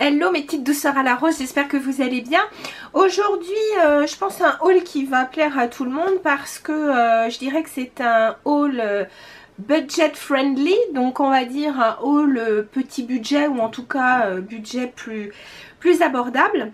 Hello mes petites douceurs à la rose, j'espère que vous allez bien. Aujourd'hui je pense un haul qui va plaire à tout le monde parce que je dirais que c'est un haul budget friendly, donc on va dire un haul petit budget ou en tout cas budget plus abordable.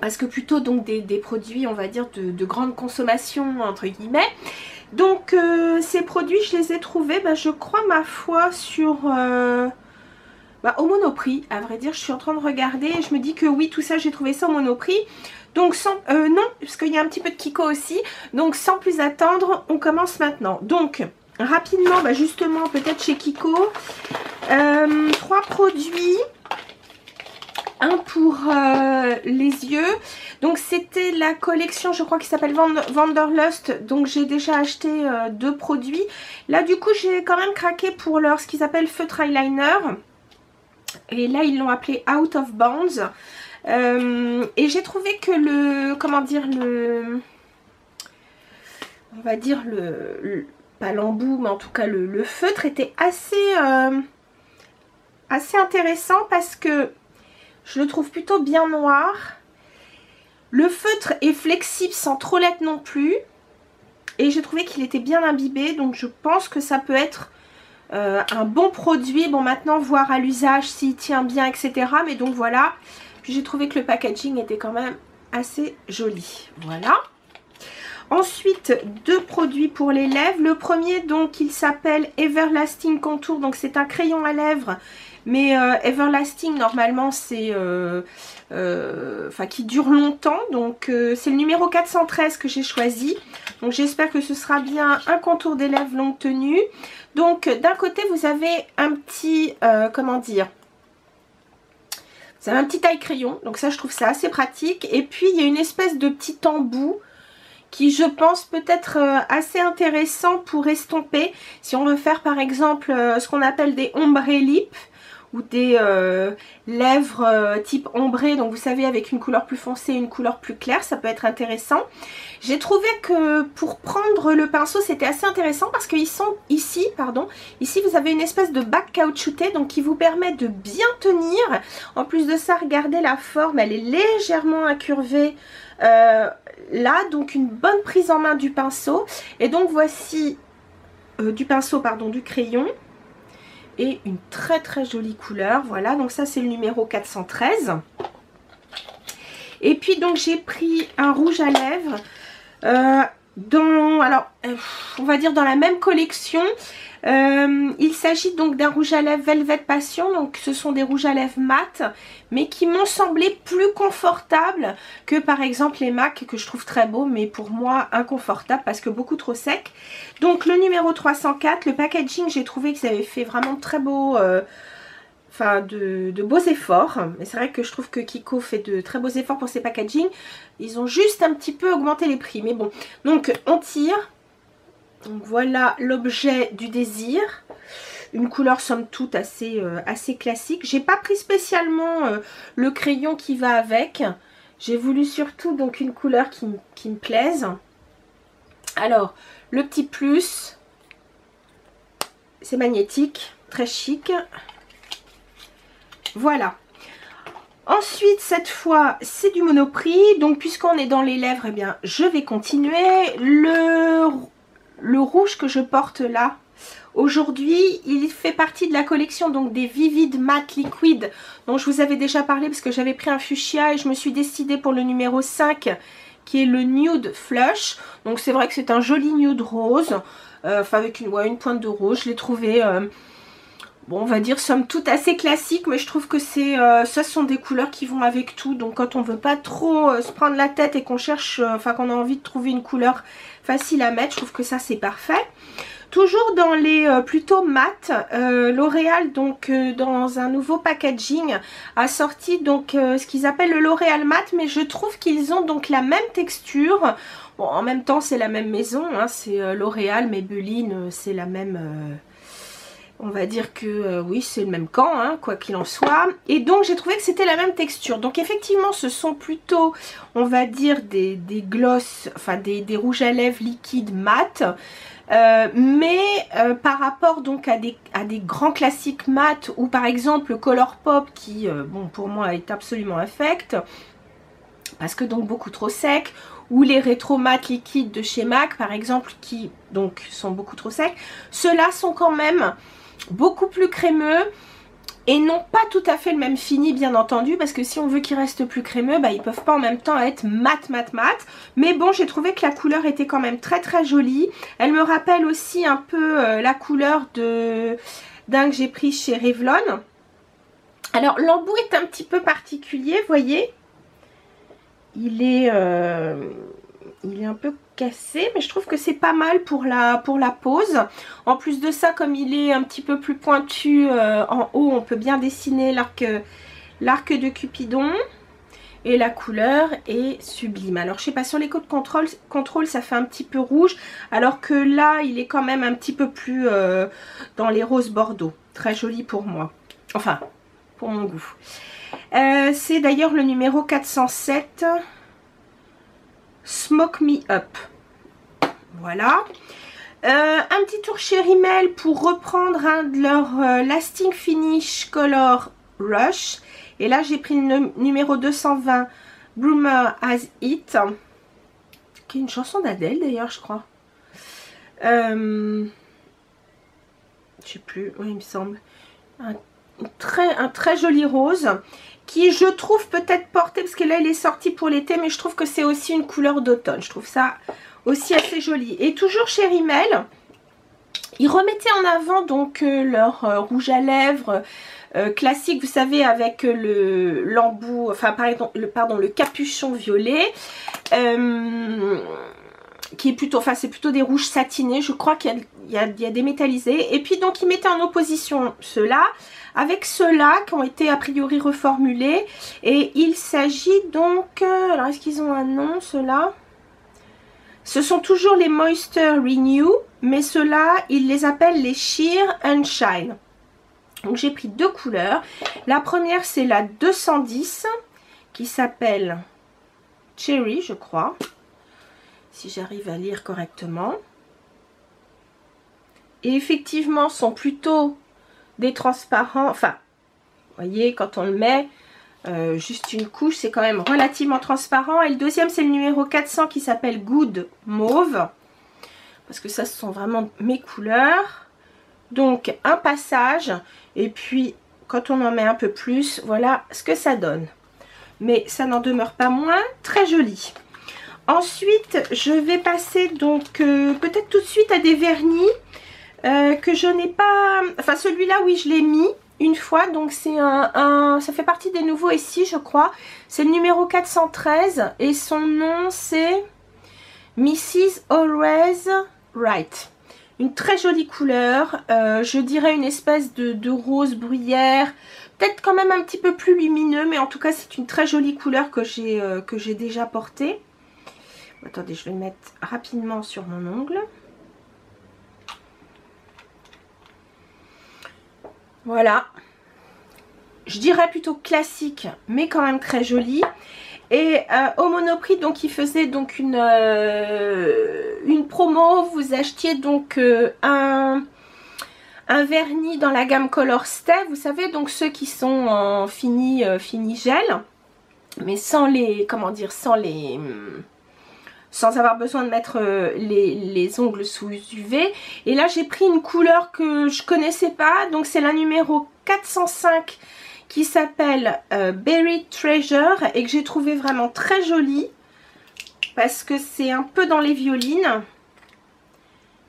Parce que plutôt donc des produits on va dire de grande consommation entre guillemets. Donc ces produits je les ai trouvés je crois ma foi sur... au Monoprix, à vrai dire, je suis en train de regarder et je me dis que oui, tout ça, j'ai trouvé ça au Monoprix. Donc, non, parce qu'il y a un petit peu de Kiko aussi. Donc, sans plus attendre, on commence maintenant. Donc, rapidement, justement, peut-être chez Kiko, 3 produits. Un pour les yeux. Donc, c'était la collection, je crois, qui s'appelle Wanderlust. Donc, j'ai déjà acheté 2 produits. Là, du coup, j'ai quand même craqué pour ce qu'ils appellent feutre eyeliner. Et là ils l'ont appelé Out of Bounds et j'ai trouvé que on va dire pas l'embout mais en tout cas le feutre était assez intéressant parce que je le trouve plutôt bien noir. Le feutre est flexible sans trop l'être non plus et j'ai trouvé qu'il était bien imbibé, donc je pense que ça peut être un bon produit. Bon, maintenant voir à l'usage s'il tient bien, etc. Mais donc voilà. Puis j'ai trouvé que le packaging était quand même assez joli. Voilà. Ensuite, 2 produits pour les lèvres. Le premier, donc, il s'appelle Everlasting Contour. Donc c'est un crayon à lèvres. Mais Everlasting, normalement, c'est... qui dure longtemps. Donc c'est le numéro 413 que j'ai choisi. Donc j'espère que ce sera bien un contour des lèvres longue tenue. Donc d'un côté vous avez un petit, comment dire, vous avez un petit taille crayon, donc ça je trouve ça assez pratique. Et puis il y a une espèce de petit embout qui je pense peut être assez intéressant pour estomper. Si on veut faire par exemple ce qu'on appelle des ombrés lips ou des lèvres type ombré, donc vous savez avec une couleur plus foncée et une couleur plus claire, ça peut être intéressant. J'ai trouvé que pour prendre le pinceau c'était assez intéressant parce qu'ils sont ici vous avez une espèce de bac caoutchouté donc qui vous permet de bien tenir. En plus de ça, regardez la forme, elle est légèrement incurvée là, donc une bonne prise en main du pinceau. Et donc voici du crayon. Et une très très jolie couleur, voilà, donc ça c'est le numéro 413. Et puis donc j'ai pris un rouge à lèvres on va dire dans la même collection. Il s'agit donc d'un rouge à lèvres Velvet Passion, donc ce sont des rouges à lèvres mat, mais qui m'ont semblé plus confortables que par exemple les MAC que je trouve très beaux, mais pour moi inconfortables parce que beaucoup trop secs. Donc le numéro 304, le packaging, j'ai trouvé qu'ils avaient fait vraiment très beau, de beaux efforts. Mais c'est vrai que je trouve que Kiko fait de très beaux efforts pour ses packaging. Ils ont juste un petit peu augmenté les prix, mais bon. Donc on tire. Donc voilà l'objet du désir. Une couleur somme toute assez classique. J'ai pas pris spécialement le crayon qui va avec. J'ai voulu surtout donc une couleur qui me plaise. Alors le petit plus, c'est magnétique, très chic. Voilà. Ensuite, cette fois, c'est du Monoprix. Donc, puisqu'on est dans les lèvres, eh bien, je vais continuer. Le rouge que je porte là, aujourd'hui, il fait partie de la collection donc des Vivid Matte Liquid, dont je vous avais déjà parlé parce que j'avais pris un fuchsia et je me suis décidée pour le numéro 5, qui est le Nude Flush. Donc, c'est vrai que c'est un joli nude rose, avec une pointe de rose. Je l'ai trouvé... bon, on va dire somme toute assez classique, mais je trouve que ça sont des couleurs qui vont avec tout. Donc quand on veut pas trop se prendre la tête et qu'on cherche, qu'on a envie de trouver une couleur facile à mettre, je trouve que ça c'est parfait. Toujours dans les plutôt mat, L'Oréal donc dans un nouveau packaging a sorti donc ce qu'ils appellent le L'Oréal Mat, mais je trouve qu'ils ont donc la même texture. Bon, en même temps c'est la même maison, hein, c'est L'Oréal, Maybelline, c'est la même... On va dire que oui, c'est le même camp, hein, quoi qu'il en soit. Et donc, j'ai trouvé que c'était la même texture. Donc, effectivement, ce sont plutôt, on va dire, des gloss, enfin des rouges à lèvres liquides mat. Par rapport donc à des grands classiques mat, ou par exemple le Colourpop qui, bon, pour moi est absolument infect, parce que donc beaucoup trop sec, ou les rétro mat liquides de chez MAC par exemple, qui donc sont beaucoup trop secs. Ceux-là sont quand même beaucoup plus crémeux et n'ont pas tout à fait le même fini, bien entendu, parce que si on veut qu'ils restent plus crémeux, bah, ils peuvent pas en même temps être mat. Mais bon, j'ai trouvé que la couleur était quand même très très jolie. Elle me rappelle aussi un peu la couleur d'un que j'ai pris chez Revlon. Alors l'embout est un petit peu particulier, vous voyez. Il est un peu cassé, mais je trouve que c'est pas mal pour la pose. En plus de ça, comme il est un petit peu plus pointu en haut, on peut bien dessiner l'arc de Cupidon. Et la couleur est sublime. Alors je sais pas, sur les côtes contrôle ça fait un petit peu rouge, alors que là il est quand même un petit peu plus dans les roses bordeaux. Très joli pour moi, enfin pour mon goût. C'est d'ailleurs le numéro 407, Smoke Me Up. Voilà. Un petit tour chez Rimmel pour reprendre un de leurs Lasting Finish Color Rush. Et là j'ai pris le numéro 220, Bloomer Has It, qui est une chanson d'Adèle d'ailleurs, je crois. Je sais plus, oui il me semble. Un très joli rose, qui je trouve peut-être porté, parce que là il est sorti pour l'été, mais je trouve que c'est aussi une couleur d'automne. Je trouve ça aussi assez joli. Et toujours chez Rimmel, ils remettaient en avant donc leur rouge à lèvres classique, vous savez, avec l'embout, enfin pardon, le capuchon violet, qui est plutôt, enfin c'est plutôt des rouges satinés. Je crois qu'il y a des métallisés. Et puis donc ils mettaient en opposition ceux-là avec ceux-là qui ont été a priori reformulés. Et il s'agit donc, alors est-ce qu'ils ont un nom ceux-là? Ce sont toujours les Moisture Renew, mais ceux-là ils les appellent les Sheer and Shine. Donc j'ai pris deux couleurs. La première c'est la 210 qui s'appelle Cherry, je crois, si j'arrive à lire correctement. Et effectivement sont plutôt des transparents, enfin vous voyez quand on le met juste une couche, c'est quand même relativement transparent. Et le deuxième c'est le numéro 400 qui s'appelle Good Mauve, parce que ça ce sont vraiment mes couleurs. Donc un passage, et puis quand on en met un peu plus, voilà ce que ça donne. Mais ça n'en demeure pas moins très joli. Ensuite je vais passer donc peut-être tout de suite à des vernis que je n'ai pas, enfin celui-là oui je l'ai mis une fois, donc c'est ça fait partie des nouveaux ici je crois. C'est le numéro 413 et son nom c'est Mrs. Always Right. Une très jolie couleur, je dirais une espèce de rose bruyère, peut-être quand même un petit peu plus lumineux, mais en tout cas c'est une très jolie couleur que j'ai déjà portée. Attendez, je vais le mettre rapidement sur mon ongle. Voilà, je dirais plutôt classique, mais quand même très joli. Et au Monoprix, donc il faisait donc une promo. Vous achetiez donc un vernis dans la gamme Color Stay, vous savez, donc ceux qui sont en fini gel, mais sans les, comment dire, sans avoir besoin de mettre les ongles sous UV. Et là j'ai pris une couleur que je connaissais pas, donc c'est la numéro 405 qui s'appelle Buried Treasure, et que j'ai trouvé vraiment très jolie parce que c'est un peu dans les violines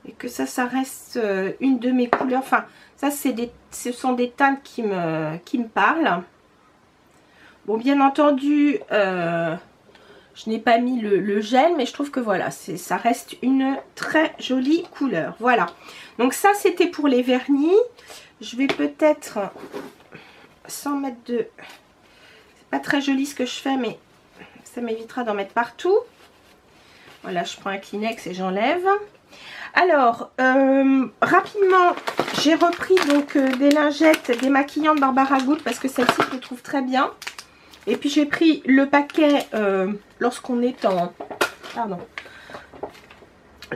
et que ça reste une de mes couleurs. Enfin ça ce sont des teintes qui me parlent. Bon, bien entendu je n'ai pas mis le gel, mais je trouve que voilà, ça reste une très jolie couleur. Voilà, donc ça c'était pour les vernis. Je vais peut-être, sans mettre de... C'est pas très joli ce que je fais, mais ça m'évitera d'en mettre partout. Voilà, je prends un Kleenex et j'enlève. Alors, rapidement, j'ai repris donc des lingettes démaquillantes Barbara Good parce que celle-ci je les trouve très bien. Et puis j'ai pris le paquet lorsqu'on est en... Pardon.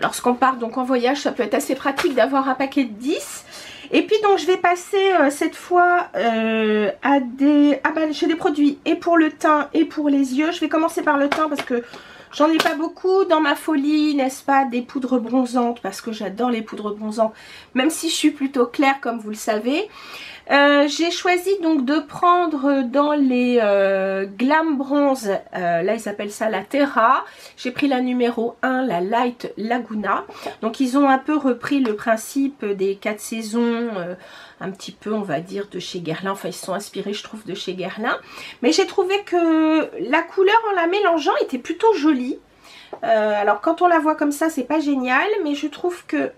Lorsqu'on part donc en voyage, ça peut être assez pratique d'avoir un paquet de 10. Et puis donc je vais passer cette fois à des... Ah ben j'ai des produits et pour le teint et pour les yeux. Je vais commencer par le teint parce que j'en ai pas beaucoup dans ma folie, n'est-ce pas, des poudres bronzantes parce que j'adore les poudres bronzantes. Même si je suis plutôt claire comme vous le savez. J'ai choisi donc de prendre dans les Glam Bronze, là ils appellent ça la Terra. J'ai pris la numéro 1, la Light Laguna. Donc ils ont un peu repris le principe des 4 saisons, un petit peu on va dire de chez Guerlain. Enfin ils se sont inspirés je trouve de chez Guerlain. Mais j'ai trouvé que la couleur en la mélangeant était plutôt jolie. Alors quand on la voit comme ça c'est pas génial, mais je trouve que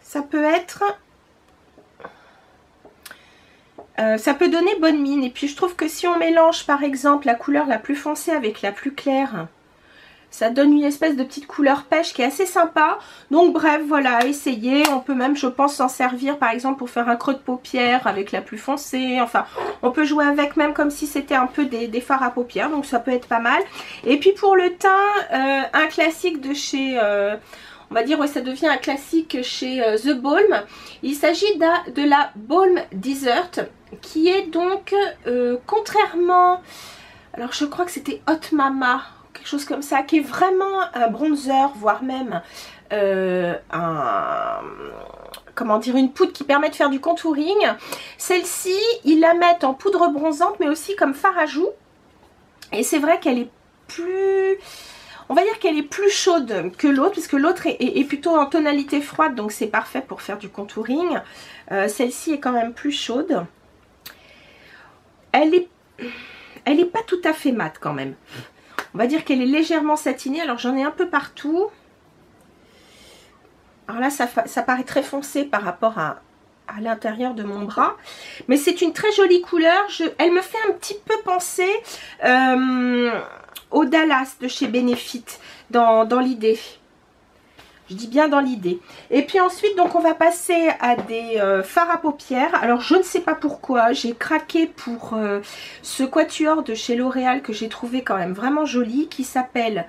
ça peut être... ça peut donner bonne mine. Et puis je trouve que si on mélange par exemple la couleur la plus foncée avec la plus claire, ça donne une espèce de petite couleur pêche qui est assez sympa. Donc bref, voilà, essayez. On peut même je pense s'en servir par exemple pour faire un creux de paupière avec la plus foncée. Enfin on peut jouer avec même comme si c'était un peu des fards à paupières. Donc ça peut être pas mal. Et puis pour le teint, un classique de chez... on va dire, ouais, ça devient un classique chez The Balm. Il s'agit de la Balm Desert, qui est donc, contrairement, alors je crois que c'était Hot Mama, quelque chose comme ça, qui est vraiment un bronzer, voire même comment dire, une poudre qui permet de faire du contouring. Celle-ci, ils la mettent en poudre bronzante, mais aussi comme fard à joues. Et c'est vrai qu'elle est plus... On va dire qu'elle est plus chaude que l'autre, puisque l'autre est plutôt en tonalité froide, donc c'est parfait pour faire du contouring. Celle-ci est quand même plus chaude. Elle est pas tout à fait mate quand même. On va dire qu'elle est légèrement satinée, alors j'en ai un peu partout. Alors là, ça paraît très foncé par rapport à l'intérieur de mon bras. Mais c'est une très jolie couleur. Elle me fait un petit peu penser... au Dallas de chez Benefit dans l'idée. Je dis bien dans l'idée. Et puis ensuite donc on va passer à des fards à paupières. Alors je ne sais pas pourquoi j'ai craqué pour ce quatuor de chez L'Oréal que j'ai trouvé quand même vraiment joli, qui s'appelle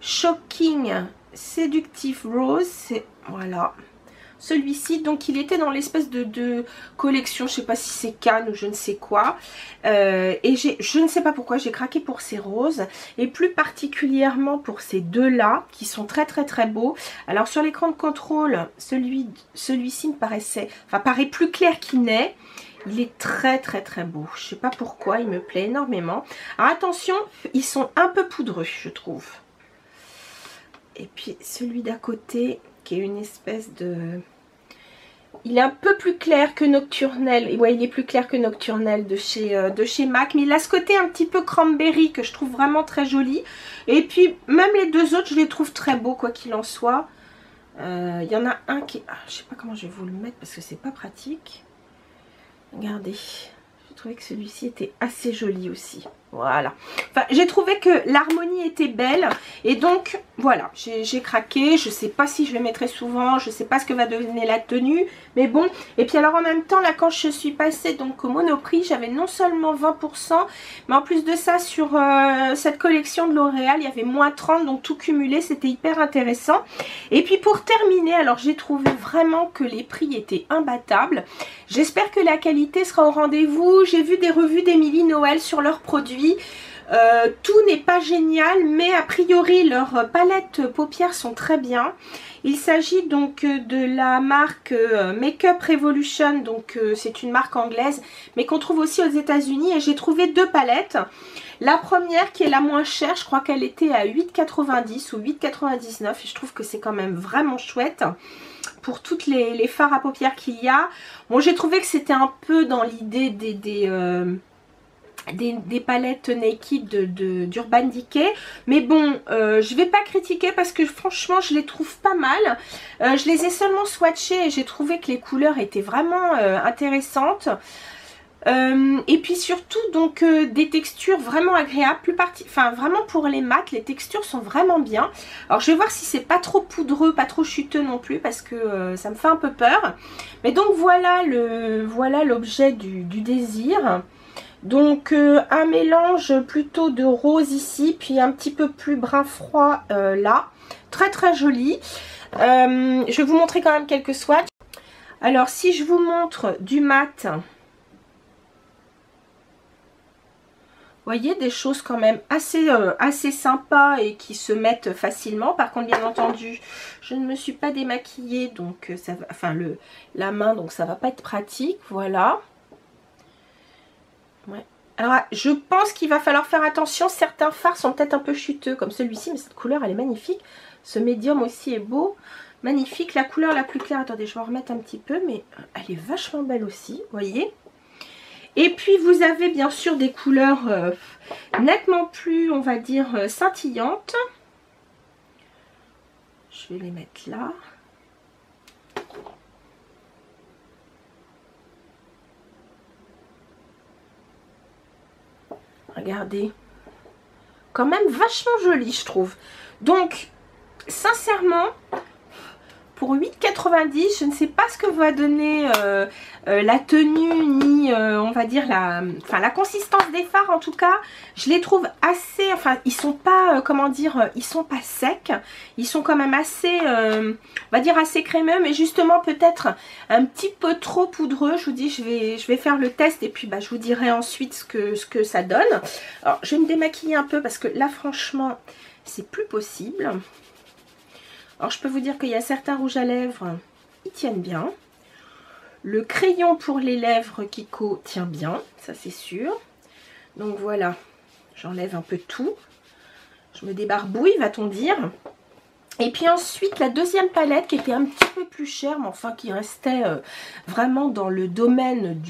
Shocking Seductive Rose. Voilà. Celui-ci, donc il était dans l'espèce de collection, je ne sais pas si c'est Cannes ou je ne sais quoi. Et je ne sais pas pourquoi j'ai craqué pour ces roses. Et plus particulièrement pour ces deux-là, qui sont très très très beaux. Alors sur l'écran de contrôle, celui-ci me paraît plus clair qu'il n'est. Il est très très très beau. Je ne sais pas pourquoi, il me plaît énormément. Alors attention, ils sont un peu poudreux, je trouve. Et puis celui d'à côté, qui est une espèce de... Il est un peu plus clair que Nocturnelle. Ouais, il est plus clair que Nocturnelle de chez MAC. Mais il a ce côté un petit peu cranberry que je trouve vraiment très joli. Et puis, même les deux autres, je les trouve très beaux, quoi qu'il en soit. Il y en a un qui... Ah, je sais pas comment je vais vous le mettre parce que c'est pas pratique. Regardez. J'ai trouvé que celui-ci était assez joli aussi. Voilà. Enfin, j'ai trouvé que l'harmonie était belle. Et donc, voilà. J'ai craqué. Je sais pas si je le mettrai souvent. Je sais pas ce que va devenir la tenue. Mais bon. Et puis alors, en même temps, là, quand je suis passée donc au Monoprix, j'avais non seulement 20%. Mais en plus de ça, sur cette collection de L'Oréal, il y avait moins 30%. Donc, tout cumulé, c'était hyper intéressant. Et puis, pour terminer, alors, j'ai trouvé vraiment que les prix étaient imbattables. J'espère que la qualité sera au rendez-vous. J'ai vu des revues d'Émilie Noël sur leurs produits. Tout n'est pas génial, mais a priori leurs palettes paupières sont très bien. Il s'agit donc de la marque Makeup Revolution, donc c'est une marque anglaise, mais qu'on trouve aussi aux États-Unis. Et j'ai trouvé deux palettes. La première qui est la moins chère, je crois qu'elle était à 8,90 ou 8,99 et je trouve que c'est quand même vraiment chouette pour toutes les fards à paupières qu'il y a. Bon, j'ai trouvé que c'était un peu dans l'idée des palettes Naked d'Urban Decay, mais bon, je vais pas critiquer parce que franchement je les trouve pas mal. Je les ai seulement swatchées et j'ai trouvé que les couleurs étaient vraiment intéressantes. Et puis surtout donc des textures vraiment agréables, vraiment pour les mats, les textures sont vraiment bien. Alors je vais voir si c'est pas trop poudreux, pas trop chuteux non plus, parce que ça me fait un peu peur. Mais donc voilà l'objet du désir. Donc un mélange plutôt de rose ici, puis un petit peu plus brun froid là. Très très joli. Je vais vous montrer quand même quelques swatchs. Alors si je vous montre du mat, voyez, des choses quand même assez sympas et qui se mettent facilement. Par contre, bien entendu, je ne me suis pas démaquillée, donc ça va, enfin la main, donc ça va pas être pratique. Voilà. Ouais. Alors, je pense qu'il va falloir faire attention. Certains fards sont peut-être un peu chuteux, comme celui-ci, mais cette couleur, elle est magnifique. Ce médium aussi est beau. Magnifique. La couleur la plus claire, attendez, je vais en remettre un petit peu, mais elle est vachement belle aussi, vous voyez. Et puis vous avez bien sûr des couleurs nettement plus, on va dire, scintillantes. Je vais les mettre là. Regardez. Quand même vachement joli, je trouve. Donc, sincèrement, pour 8,90, je ne sais pas ce que va donner la tenue ni on va dire la consistance des fards. En tout cas, je les trouve assez, enfin ils sont pas comment dire, ils sont pas secs, ils sont quand même assez on va dire assez crémeux, mais justement peut-être un petit peu trop poudreux. Je vous dis, je vais faire le test et puis bah, je vous dirai ensuite ce que ça donne. Alors je vais me démaquiller un peu parce que là franchement c'est plus possible. Alors je peux vous dire qu'il y a certains rouges à lèvres, ils tiennent bien. Le crayon pour les lèvres Kiko tient bien, ça c'est sûr. Donc voilà, j'enlève un peu tout. Je me débarbouille, va-t-on dire. Et puis ensuite la deuxième palette qui était un petit peu plus chère, mais enfin qui restait vraiment dans le domaine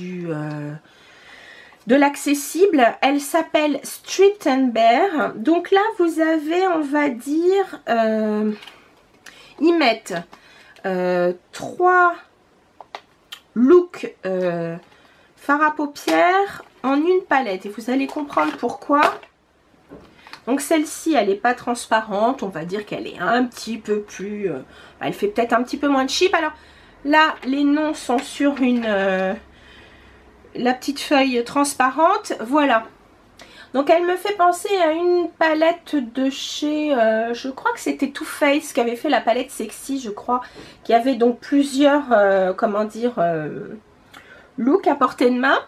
de l'accessible. Elle s'appelle Street and Bear. Donc là vous avez, on va dire... ils mettent 3 looks fard à paupières en une palette. Et vous allez comprendre pourquoi. Donc celle-ci, elle n'est pas transparente. On va dire qu'elle est un petit peu plus... elle fait peut-être un petit peu moins de cheap. Alors là, les noms sont sur la petite feuille transparente. Voilà. Donc elle me fait penser à une palette de chez, je crois que c'était Too Faced qui avait fait la palette Sexy, je crois, qui avait donc plusieurs, comment dire, looks à portée de main.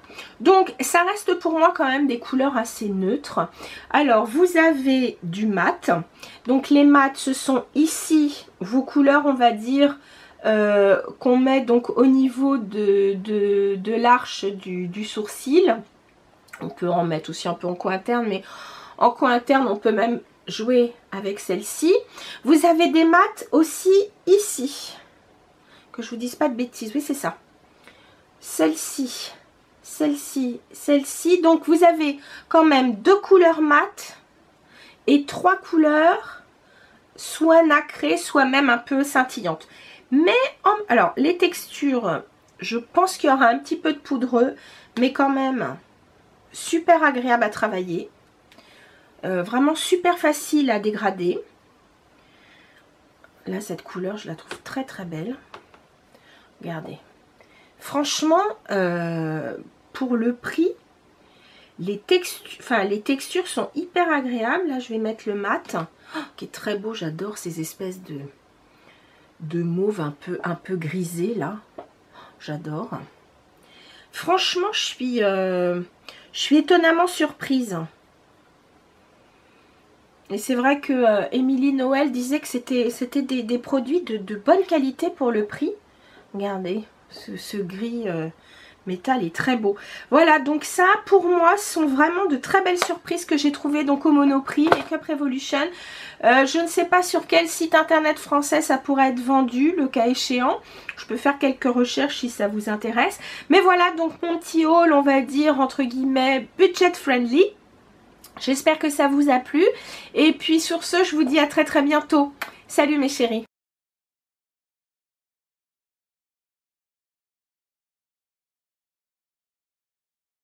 Donc ça reste pour moi quand même des couleurs assez neutres. Alors vous avez du mat, donc les mats ce sont ici vos couleurs, on va dire, qu'on met donc au niveau de l'arche du sourcil. On peut en mettre aussi un peu en coin interne, mais en coin interne, on peut même jouer avec celle-ci. Vous avez des mats aussi ici. Que je vous dise pas de bêtises. Oui, c'est ça. Celle-ci, celle-ci, celle-ci. Donc, vous avez quand même 2 couleurs mat et 3 couleurs soit nacrées, soit même un peu scintillantes. Mais, alors, les textures, je pense qu'il y aura un petit peu de poudreux, mais quand même... super agréable à travailler, vraiment super facile à dégrader. Là cette couleur je la trouve très très belle, regardez. Franchement pour le prix les textures sont hyper agréables. Là je vais mettre le mat qui est très beau, j'adore ces espèces de mauve un peu grisé là, j'adore. Franchement je suis étonnamment surprise. Et c'est vrai que Émilie Noël disait que c'était des produits de bonne qualité pour le prix. Regardez, ce gris métal est très beau. Voilà, donc ça pour moi sont vraiment de très belles surprises que j'ai trouvées donc au Monoprix, Makeup Revolution. Je ne sais pas sur quel site internet français ça pourrait être vendu, le cas échéant. Je peux faire quelques recherches si ça vous intéresse. Mais voilà donc mon petit haul, on va dire entre guillemets budget friendly. J'espère que ça vous a plu. Et puis sur ce, je vous dis à très très bientôt. Salut mes chéris.